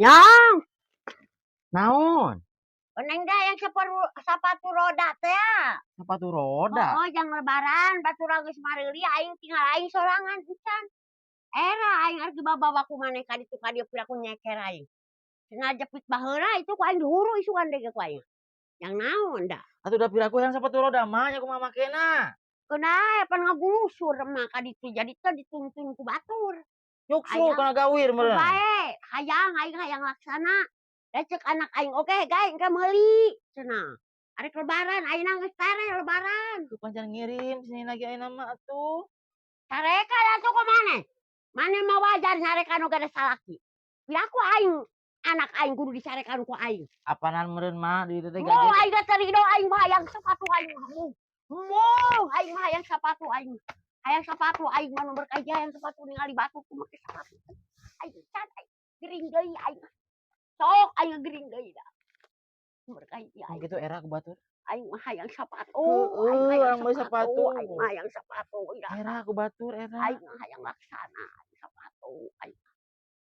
Yang Naon? Neng dah yang sepatu roda teh ya. Sepatu roda. Oh, yang lebaran batura geus marili aing tinggal aing sorangan pisan. Era aing arep dibawa ku maneh ka ditu ka dieu piraku nyeker aing. Cenah jepit baheula itu ku aing dihuru isukan deui ku aing. Yang naon dah? Atuh da piraku yang sepatu roda mah nya kumaha makena. Kenae pan ngagulusur mah ka ditu jadi teh dituntun ku batur. Nyuksuk kana gawir meureun. Bae, hayang aing hayang laksana. Da ceuk anak aing oke gae engke meuli cenah. Arek lebaran ayeuna geus tere lebaran. Ku pancan ngirim sini lagi ayeuna mah atuh. Sarekan atuh ku maneh. Maneh mah wajar nyarekan oge da salaki. Piraku aing anak aing kudu disarekan ku aing. Apaanan meureun mah di dieu teh Moh gaje. aing teh ridho aing mah hayang sepatu aing mah. Moh aing mah hayang sepatu aing. Hayang sepatu aing mah nomor kaji hayang sepatu ningali batu ku make sepatu. Aing can aing gering deui aing. Sok aing gering deui da. Nomor kaji Oh aing. gitu era ku batur. Aing mah hayang sepatu. Heueuh, Aing urang beli sepatu. Aing mah hayang sepatu. Era ku batur era. Aing mah hayang laksana sepatu. Aing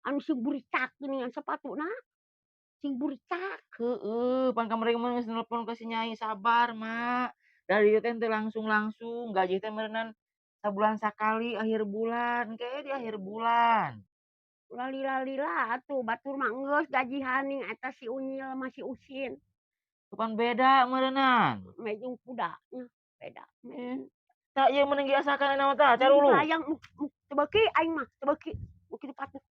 anu sing buricak geuningan sepatuna. Sing buricak. Heueuh, pan kamari mah geus nelpon ka si Nyai sabar, Mak. Dari ieu teh teu langsung-langsung, gaji teh meureunnan sabulan sakali akhir bulan, engke di akhir bulan. Lali-lalilah atuh batur mah geus gaji haning eta si Unyil masih Usin. Pan beda meureunnan. Mejung kudanya beda. Tak ieu meuning diasakan naon tah carulu. Hayang teu beuki aing mah teu beuki. Beuki di patuk.